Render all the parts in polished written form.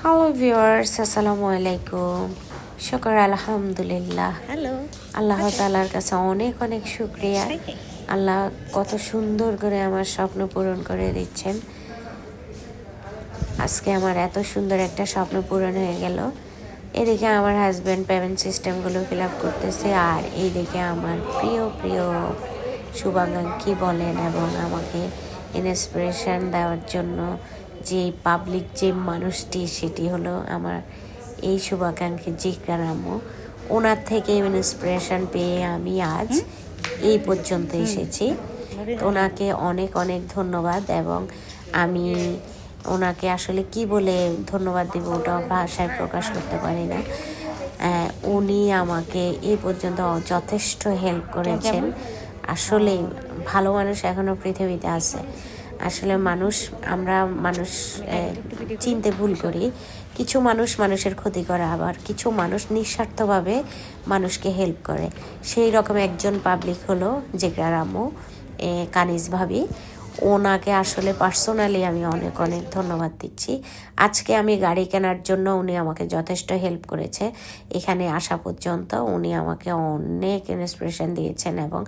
Hello viewers, আসসালামু আলাইকুম। শুকর আলহামদুলিল্লাহ। হ্যালো। আল্লাহ Okay. তাআলার কাছে অনেক অনেক শুকরিয়া। Okay. আল্লাহ কত সুন্দর করে আমার স্বপ্ন পূরণ করে দিচ্ছেন। আজকে আমার এত সুন্দর একটা স্বপ্ন পূরণ হয়ে গেল। এদিকে আমার হাজব্যান্ড পেমেন্ট সিস্টেমগুলো ফিল আপ করতেছে, আর এইদিকে আমার প্রিয় প্রিয় শুভাকাঙ্ক্ষী বলেন এবং আমাকে ইন্সপিরেশন দেওয়ার জন্য যে পাবলিক যে মানুষটি, সেটি হলো আমার এই শুভাকাঙ্ক্ষী জিকরার আম্মু। ওনার থেকে ইন্সপিরেশন পেয়ে আমি আজ এই পর্যন্ত এসেছি। তো ওনাকে অনেক অনেক ধন্যবাদ, এবং আমি ওনাকে আসলে কি বলে ধন্যবাদ দিব ওটাও ভাষায় প্রকাশ করতে পারি না। উনি আমাকে এই পর্যন্ত যথেষ্ট হেল্প করেছেন। আসলে ভালো মানুষ এখনও পৃথিবীতে আছে। আসলে আমরা মানুষ চিনতে ভুল করি। কিছু মানুষ মানুষের ক্ষতি করে, আবার কিছু মানুষ নিঃস্বার্থভাবে মানুষকে হেল্প করে। সেই রকম একজন পাবলিক হলো জিকরার আম্মু, কানিজ ভাবি। ওনাকে আসলে পার্সোনালি আমি অনেক অনেক ধন্যবাদ দিচ্ছি। আজকে আমি গাড়ি কেনার জন্য উনি আমাকে যথেষ্ট হেল্প করেছে। এখানে আসা পর্যন্ত উনি আমাকে অনেক ইন্সপিরেশন দিয়েছেন, এবং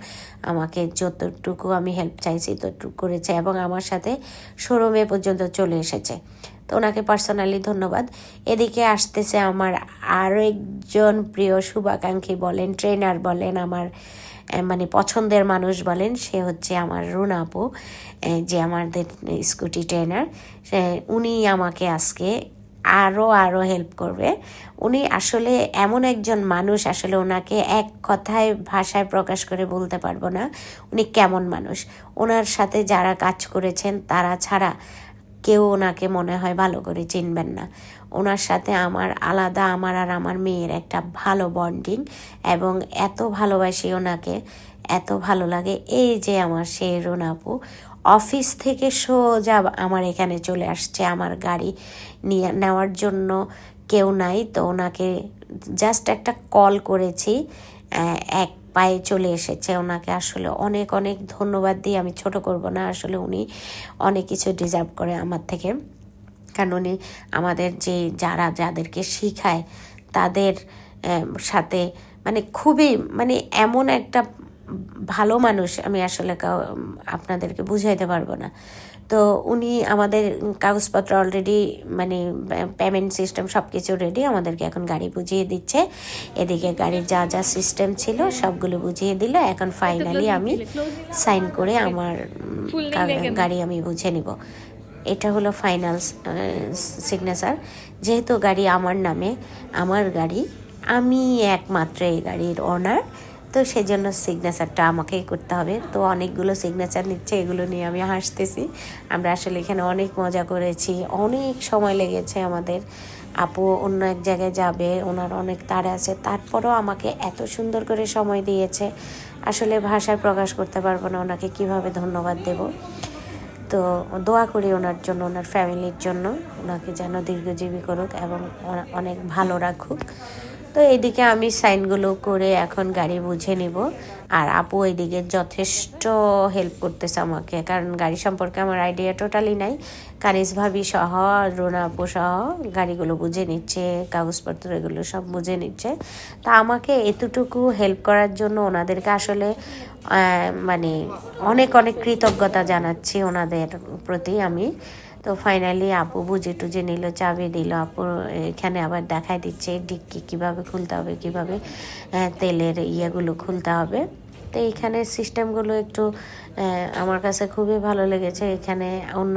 আমাকে যতটুকু আমি হেল্প চাইছি ততটুকু করেছে, এবং আমার সাথে শোরুমে পর্যন্ত চলে এসেছে। তো ওনাকে পার্সোনালি ধন্যবাদ। এদিকে আসতেছে আমার আরও একজন প্রিয় শুভাকাঙ্ক্ষী বলেন, ট্রেনার বলেন, আমার মানে পছন্দের মানুষ বলেন, সে হচ্ছে আমার রুনা আপু, যে আমাদের স্কুটি ট্রেনার। উনি আমাকে আজকে আরও হেল্প করবে। উনি আসলে এমন একজন মানুষ, আসলে ওনাকে এক কথায় ভাষায় প্রকাশ করে বলতে পারবো না উনি কেমন মানুষ। ওনার সাথে যারা কাজ করেছেন তারা ছাড়া কেউ ওনাকে মনে হয় ভালো করে চিনবেন না। ওনার সাথে আমার আলাদা, আমার আর আমার মেয়ের একটা ভালো বন্ডিং, এবং এত ভালোবাসি ওনাকে, এত ভালো লাগে। এই যে আমার সেই রুনা আপু অফিস থেকে সোজা আমার এখানে চলে আসছে আমার গাড়ি নিয়ে নেওয়ার জন্য। কেউ নাই তো ওনাকে জাস্ট একটা কল করেছি, এক পায়ে চলে এসেছে। ওনাকে আসলে অনেক অনেক ধন্যবাদ দিই, আমি ছোট করব না। আসলে উনি অনেক কিছু ডিজার্ভ করে আমার থেকে, কারণ উনি আমাদের যাদেরকে শিখায় তাদের সাথে মানে খুবই মানে এমন একটা ভালো মানুষ, আমি আসলে আপনাদেরকে বুঝাইতে পারবো না। তো উনি আমাদের কাগজপত্র অলরেডি মানে পেমেন্ট সিস্টেম সব কিছু রেডি, আমাদেরকে এখন গাড়ি বুঝিয়ে দিচ্ছে। এদিকে গাড়ির যা যা সিস্টেম ছিল সবগুলো বুঝিয়ে দিল। এখন ফাইনালি আমি সাইন করে আমার গাড়ি আমি বুঝে নিব। এটা হলো ফাইনাল সিগনেচার। যেহেতু গাড়ি আমার নামে, আমার গাড়ি, আমি একমাত্র এই গাড়ির ওনার, তো সেজন্য সিগনেচারটা আমাকেই করতে হবে। তো অনেকগুলো সিগনেচার নিচ্ছে, এগুলো নিয়ে আমি হাসতেছি। আমরা আসলে এখানে অনেক মজা করেছি, অনেক সময় লেগেছে আমাদের। আপু অন্য এক জায়গায় যাবে, ওনার অনেক তাড়া আছে, তারপরেও আমাকে এত সুন্দর করে সময় দিয়েছে। আসলে ভাষায় প্রকাশ করতে পারবো না ওনাকে কিভাবে ধন্যবাদ দেব। তো দোয়া করি ওনার জন্য, ওনার ফ্যামিলির জন্য, ওনাকে যেন দীর্ঘজীবী করুক এবং অনেক ভালো রাখুক। তো এইদিকে আমি সাইনগুলো করে এখন গাড়ি বুঝে নিব, আর আপু এইদিকে যথেষ্ট হেল্প করতেছে আমাকে, কারণ গাড়ি সম্পর্কে আমার আইডিয়া টোটালি নাই। কানিজ ভাবি সহ, রোনা আপু সহ গাড়িগুলো বুঝে নিচ্ছে, কাগজপত্র এগুলো সব বুঝে নিচ্ছে। তা আমাকে এতটুকু হেল্প করার জন্য ওনাদেরকে আসলে মানে অনেক অনেক কৃতজ্ঞতা জানাচ্ছি ওনাদের প্রতি আমি। তো ফাইনালি আপু বুঝে টুঝে নিল, চাবি দিল। আপু এখানে আবার দেখাই দিচ্ছে ডিক্কি কীভাবে খুলতে হবে, কীভাবে তেলের ইয়েগুলো খুলতে হবে। তো এইখানে সিস্টেমগুলো একটু আমার কাছে খুবই ভালো লেগেছে। এখানে অন্য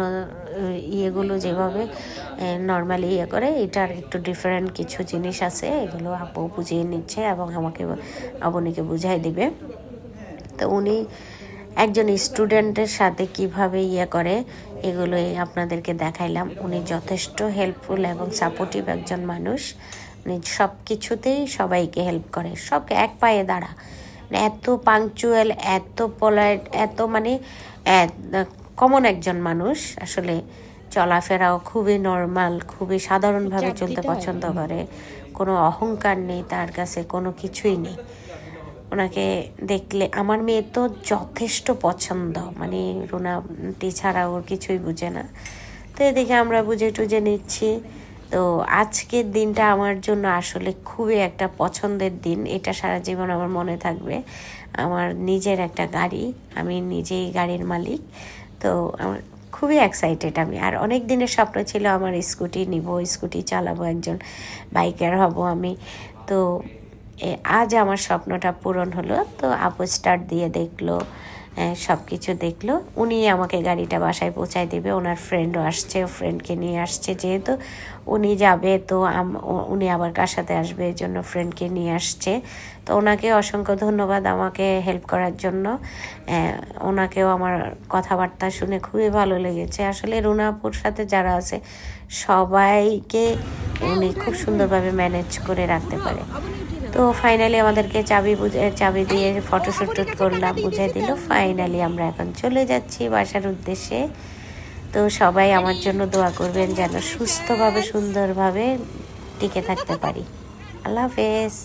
ইয়েগুলো যেভাবে নর্মালি ইয়ে করে, এটার একটু ডিফারেন্ট কিছু জিনিস আছে, এগুলো আপু বুঝিয়ে নিচ্ছে এবং আমাকে আপনিকে বুঝাই দিবে। তো উনি একজন স্টুডেন্টের সাথে কিভাবে ইয়ে করে এগুলোই আপনাদেরকে দেখাইলাম। উনি যথেষ্ট হেল্পফুল এবং সাপোর্টিভ একজন মানুষ। উনি সব কিছুতেই সবাইকে হেল্প করে, সব এক পায়ে দাঁড়া। এত পাংচুয়াল, এত পোলাইট, এত মানে কমন একজন মানুষ। আসলে চলাফেরাও খুবই নর্মাল, খুবই সাধারণভাবে চলতে পছন্দ করে। কোনো অহংকার নেই তার কাছে, কোনো কিছুই নেই। ওনাকে দেখলে আমার মেয়ে তো যথেষ্ট পছন্দ, মানে রুনাটি ছাড়া ওর কিছুই বুঝে না। তো এদিকে আমরা বুঝে টুঝে নিচ্ছি, তো আজকের দিনটা আমার জন্য আসলে খুবই একটা পছন্দের দিন, এটা সারা জীবন আমার মনে থাকবে। আমার নিজের একটা গাড়ি, আমি নিজেই গাড়ির মালিক। তো আমার খুবই এক্সাইটেড আমি। আর অনেক দিনের স্বপ্ন ছিল আমার স্কুটি নিব, স্কুটি চালাবো, একজন বাইকার হব আমি। তো আজ আমার স্বপ্নটা পূরণ হলো। তো আপু স্টার্ট দিয়ে দেখলো, সব কিছু দেখলো। উনি আমাকে গাড়িটা বাসায় পৌঁছায় দেবে, ওনার ফ্রেন্ডও আসছে, ফ্রেন্ডকে নিয়ে আসছে, যেহেতু উনি যাবে তো উনি আবার কার সাথে আসবে, এই জন্য ফ্রেন্ডকে নিয়ে আসছে। তো ওনাকে অসংখ্য ধন্যবাদ আমাকে হেল্প করার জন্য। ওনাকেও আমার কথাবার্তা শুনে খুবই ভালো লেগেছে। আসলে রুনাপুর সাথে যারা আছে সবাইকে উনি খুব সুন্দরভাবে ম্যানেজ করে রাখতে পারে। তো ফাইনালি আমাদেরকে চাবি দিয়ে ফটোশ্যুট করলাম, বুঝিয়ে দিল। ফাইনালি আমরা এখন চলে যাচ্ছি বাসার উদ্দেশ্যে। তো সবাই আমার জন্য দোয়া করবেন যেন সুস্থভাবে সুন্দরভাবে টিকে থাকতে পারি। আল্লাহ হাফেজ।